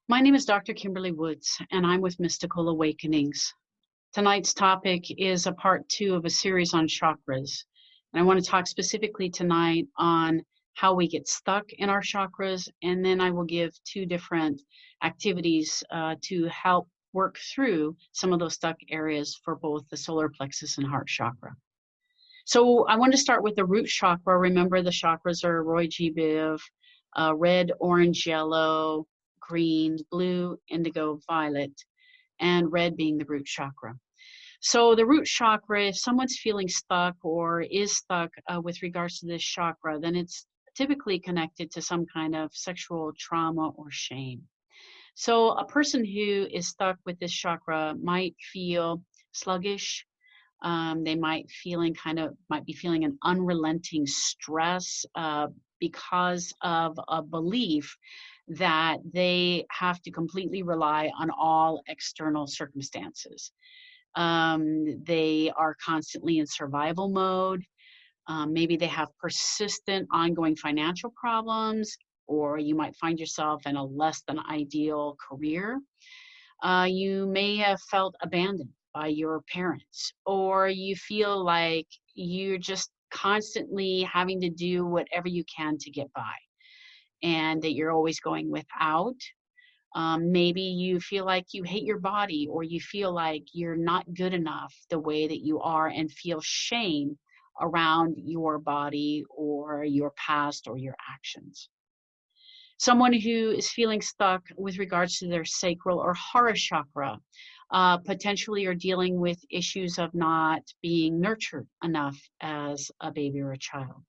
My name is Dr. Kimberlee Woods, and I'm with Mystical Awakenings. Tonight's topic is a part 2 of a series on chakras. And I want to talk specifically tonight on how we get stuck in our chakras, and then I will give 2 different activities to help work through some of those stuck areas for both the solar plexus and heart chakra. So I want to start with the root chakra. Remember, the chakras are Roy G. Biv, red, orange, yellow, green, blue, indigo, violet, and red being the root chakra. So the root chakra, if someone's feeling stuck or is stuck with regards to this chakra, then it's typically connected to some kind of sexual trauma or shame. So a person who is stuck with this chakra might feel sluggish. They might be feeling an unrelenting stress because of a belief that they have to completely rely on all external circumstances. They are constantly in survival mode. Maybe they have persistent ongoing financial problems, or you might find yourself in a less than ideal career. You may have felt abandoned by your parents, or you feel like you're just constantly having to do whatever you can to get by, and that you're always going without. Maybe you feel like you hate your body, or you feel like you're not good enough the way that you are and feel shame around your body or your past or your actions. Someone who is feeling stuck with regards to their sacral or hara chakra, potentially are dealing with issues of not being nurtured enough as a baby or a child.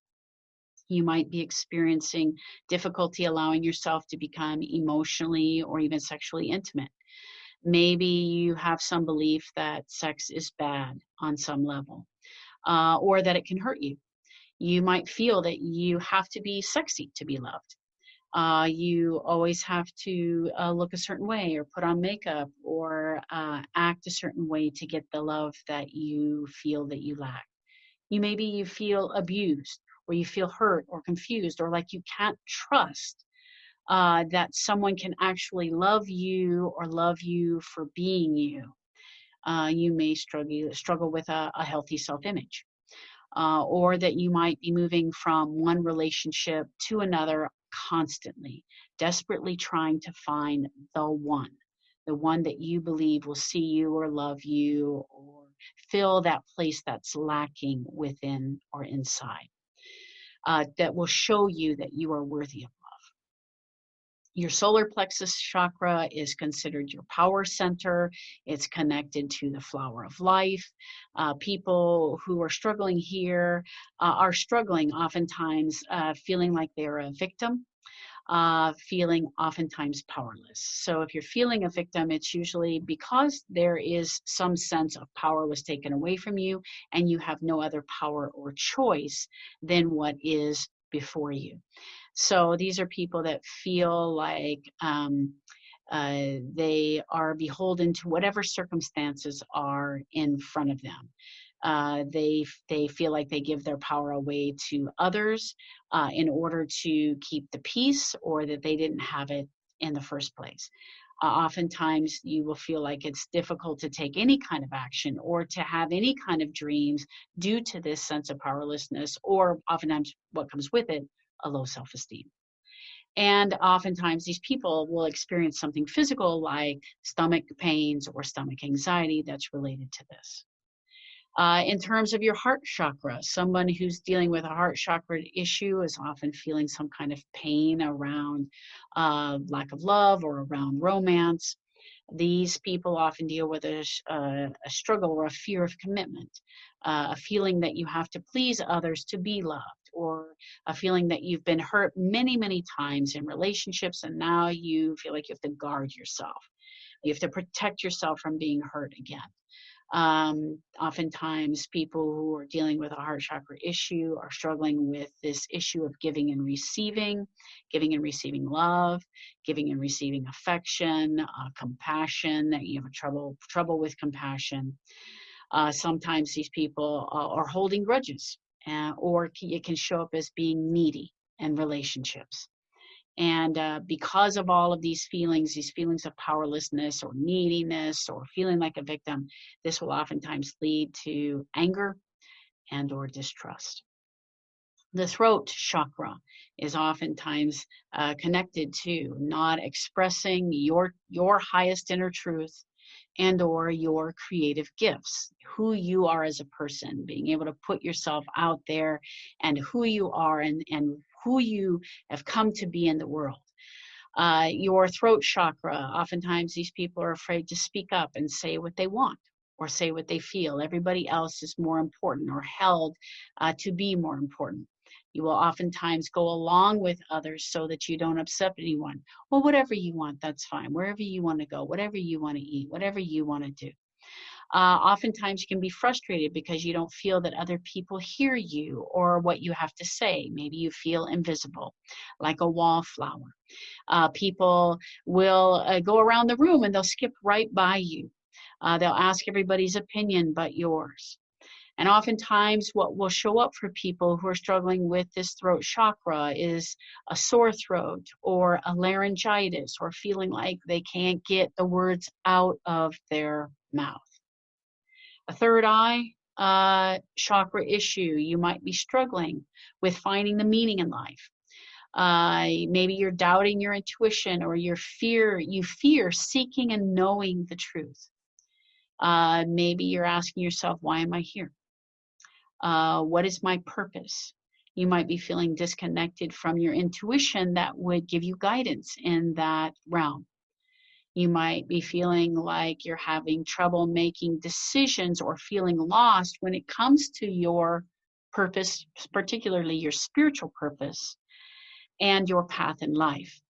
You might be experiencing difficulty allowing yourself to become emotionally or even sexually intimate. Maybe you have some belief that sex is bad on some level, or that it can hurt you. You might feel that you have to be sexy to be loved. You always have to look a certain way or put on makeup or act a certain way to get the love that you feel that you lack. Maybe you feel abused, or you feel hurt or confused, or like you can't trust that someone can actually love you or love you for being you. You may struggle with a healthy self-image. Or that you might be moving from one relationship to another constantly, desperately trying to find the one that you believe will see you or love you or fill that place that's lacking within or inside, that will show you that you are worthy of love. Your solar plexus chakra is considered your power center. It's connected to the flower of life. People who are struggling here are struggling oftentimes feeling like they're a victim, feeling oftentimes powerless. So if you're feeling a victim, it's usually because there is some sense of power was taken away from you and you have no other power or choice than what is before you. So these are people that feel like they are beholden to whatever circumstances are in front of them. They feel like they give their power away to others in order to keep the peace, or that they didn't have it in the first place. Oftentimes you will feel like it's difficult to take any kind of action or to have any kind of dreams due to this sense of powerlessness, or oftentimes what comes with it, a low self-esteem. And oftentimes these people will experience something physical like stomach pains or stomach anxiety that's related to this. In terms of your heart chakra, someone who's dealing with a heart chakra issue is often feeling some kind of pain around lack of love or around romance. These people often deal with a struggle or a fear of commitment, a feeling that you have to please others to be loved, or a feeling that you've been hurt many, many times in relationships, and now you feel like you have to guard yourself. You have to protect yourself from being hurt again. Oftentimes people who are dealing with a heart chakra issue are struggling with this issue of giving and receiving love, giving and receiving affection, compassion, that you have trouble with compassion. Sometimes these people are holding grudges, or it can show up as being needy in relationships. And because of all of these feelings of powerlessness or neediness or feeling like a victim, this will oftentimes lead to anger and or distrust. The throat chakra is oftentimes connected to not expressing your highest inner truth and or your creative gifts, who you are as a person, being able to put yourself out there and who you are and who you have come to be in the world. Your throat chakra, oftentimes these people are afraid to speak up and say what they want or say what they feel. Everybody else is more important or held to be more important. You will oftentimes go along with others so that you don't upset anyone. Well, whatever you want, that's fine. Wherever you want to go, whatever you want to eat, whatever you want to do. Oftentimes you can be frustrated because you don't feel that other people hear you or what you have to say. Maybe you feel invisible, like a wallflower. People will go around the room and they'll skip right by you. They'll ask everybody's opinion but yours. And oftentimes what will show up for people who are struggling with this throat chakra is a sore throat or a laryngitis or feeling like they can't get the words out of their mouth. A third eye chakra issue, you might be struggling with finding the meaning in life. Maybe you're doubting your intuition or you fear seeking and knowing the truth. Maybe you're asking yourself, why am I here? What is my purpose? You might be feeling disconnected from your intuition that would give you guidance in that realm. You might be feeling like you're having trouble making decisions or feeling lost when it comes to your purpose, particularly your spiritual purpose and your path in life.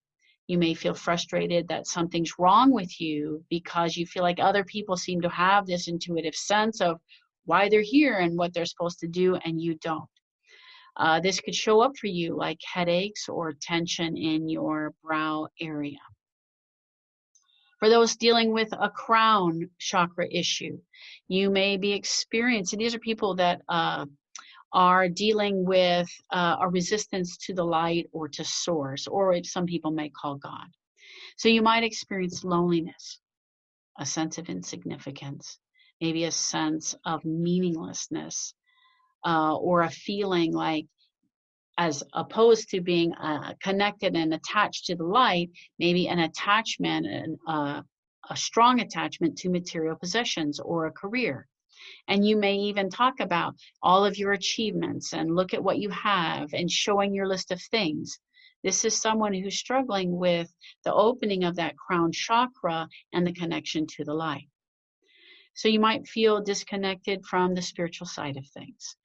You may feel frustrated that something's wrong with you because you feel like other people seem to have this intuitive sense of why they're here and what they're supposed to do, and you don't. This could show up for you like headaches or tension in your brow area. For those dealing with a crown chakra issue, you may be experiencing, these are people that are dealing with a resistance to the light or to source, or some people may call God. So you might experience loneliness, a sense of insignificance, maybe a sense of meaninglessness, or a feeling like, as opposed to being connected and attached to the light, maybe an attachment, a strong attachment to material possessions or a career. And you may even talk about all of your achievements and look at what you have and showing your list of things. This is someone who's struggling with the opening of that crown chakra and the connection to the light. So you might feel disconnected from the spiritual side of things,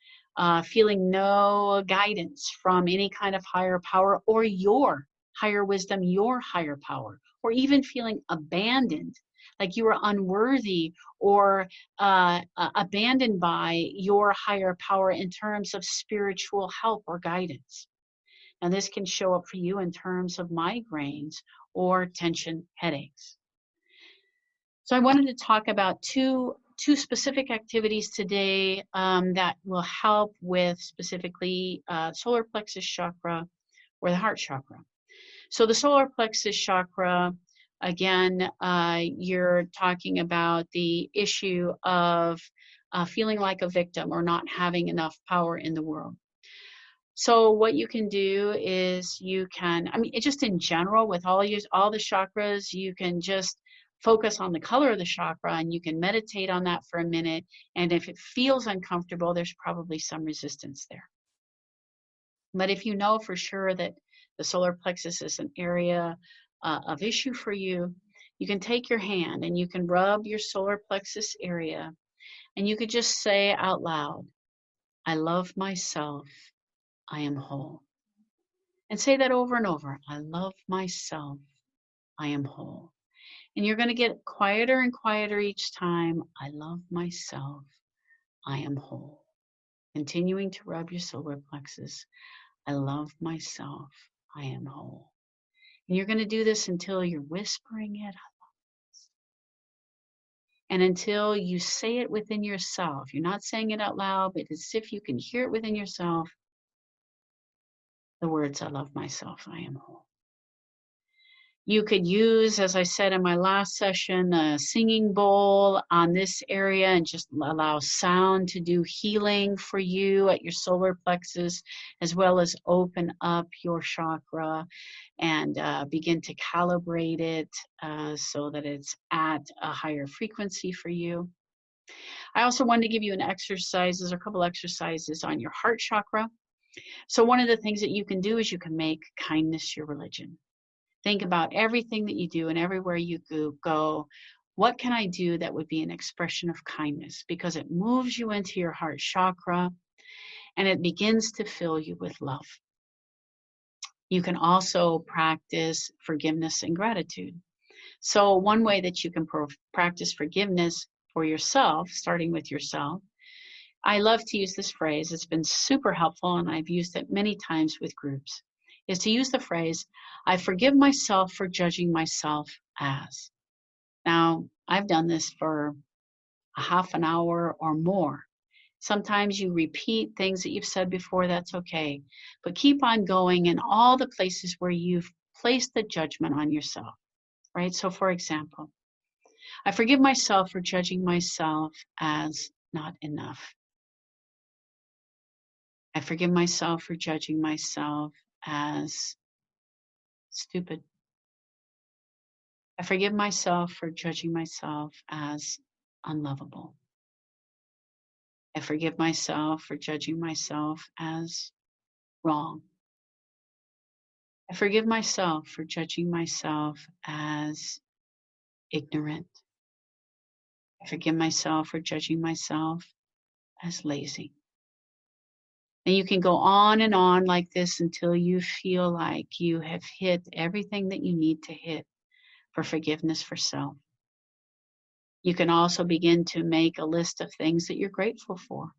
feeling no guidance from any kind of higher power or your higher wisdom, your higher power, or even feeling abandoned, like you are unworthy or abandoned by your higher power in terms of spiritual help or guidance. And this can show up for you in terms of migraines or tension headaches. So I wanted to talk about two specific activities today that will help with specifically solar plexus chakra or the heart chakra. So the solar plexus chakra, again, you're talking about the issue of feeling like a victim or not having enough power in the world. So what you can do is you can, just in general with all the chakras, you can just focus on the color of the chakra and you can meditate on that for a minute. And if it feels uncomfortable, there's probably some resistance there. But if you know for sure that the solar plexus is an area of issue for you, you can take your hand and you can rub your solar plexus area and you could just say out loud, I love myself, I am whole. And say that over and over, I love myself, I am whole. And you're going to get quieter and quieter each time. I love myself. I am whole. Continuing to rub your solar plexus. I love myself. I am whole. And you're going to do this until you're whispering it. And until you say it within yourself. You're not saying it out loud, but it's as if you can hear it within yourself. The words, I love myself. I am whole. You could use, as I said in my last session, a singing bowl on this area and just allow sound to do healing for you at your solar plexus, as well as open up your chakra and begin to calibrate it so that it's at a higher frequency for you. I also wanted to give you a couple exercises on your heart chakra. So one of the things that you can do is you can make kindness your religion. Think about everything that you do and everywhere you go. What can I do that would be an expression of kindness? Because it moves you into your heart chakra and it begins to fill you with love. You can also practice forgiveness and gratitude. So one way that you can practice forgiveness for yourself, starting with yourself, I love to use this phrase. It's been super helpful and I've used it many times with groups, is to use the phrase, I forgive myself for judging myself as. Now, I've done this for a half an hour or more. Sometimes you repeat things that you've said before, that's okay. But keep on going in all the places where you've placed the judgment on yourself, right? So for example, I forgive myself for judging myself as not enough. I forgive myself for judging myself as stupid. I forgive myself for judging myself as unlovable. I forgive myself for judging myself as wrong. I forgive myself for judging myself as ignorant. I forgive myself for judging myself as lazy. And you can go on and on like this until you feel like you have hit everything that you need to hit for forgiveness for self. You can also begin to make a list of things that you're grateful for.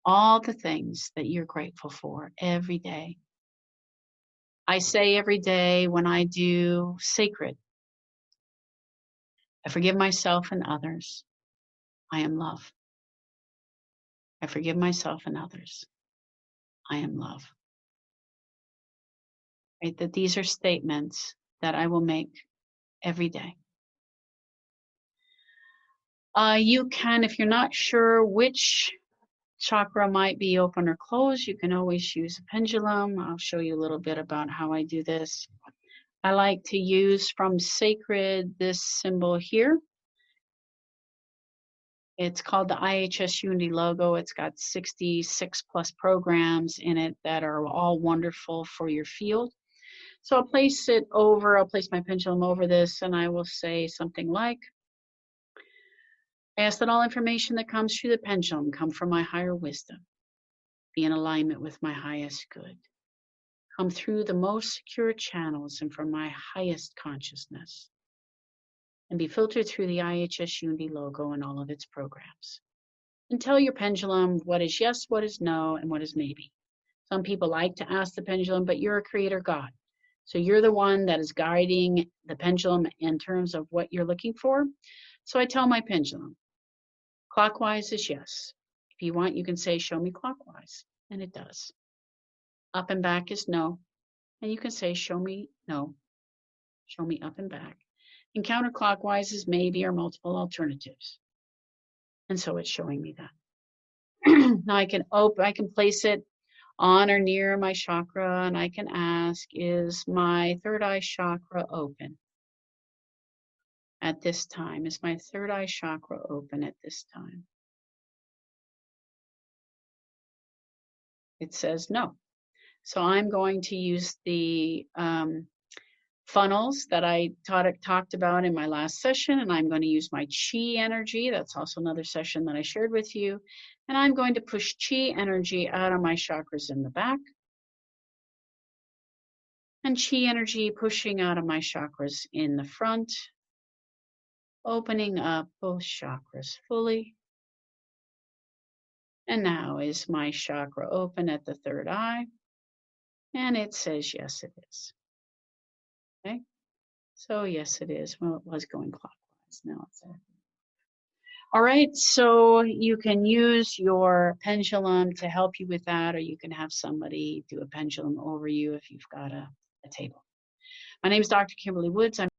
All the things that you're grateful for every day. I say every day when I do sacred, I forgive myself and others. I am love. I forgive myself and others. I am love. Right? That these are statements that I will make every day. You can, if you're not sure which chakra might be open or closed, you can always use a pendulum. I'll show you a little bit about how I do this. I like to use from sacred this symbol here. It's called the IHS Unity logo. It's got 66 plus programs in it that are all wonderful for your field. So I'll place my pendulum over this and I will say something like, I ask that all information that comes through the pendulum come from my higher wisdom, be in alignment with my highest good, come through the most secure channels and from my highest consciousness, and be filtered through the IHS Unity logo and all of its programs. And tell your pendulum what is yes, what is no, and what is maybe. Some people like to ask the pendulum, but you're a creator God. So you're the one that is guiding the pendulum in terms of what you're looking for. So I tell my pendulum, clockwise is yes. If you want, you can say, show me clockwise, and it does. Up and back is no, and you can say, show me no, show me up and back. And counterclockwise is maybe or multiple alternatives. And so it's showing me that. Now I can place it on or near my chakra, and I can ask, is my third eye chakra open at this time? Is my third eye chakra open at this time? It says no. So I'm going to use the funnels that I talked about in my last session, and I'm going to use my chi energy. That's also another session that I shared with you. And I'm going to push chi energy out of my chakras in the back. And chi energy pushing out of my chakras in the front, opening up both chakras fully. And now is my chakra open at the third eye? And it says yes, it is. Okay, so yes, it is. Well, it was going clockwise. Now it's open. All right, so you can use your pendulum to help you with that, or you can have somebody do a pendulum over you if you've got a table. My name is Dr. Kimberlee Woods. I'm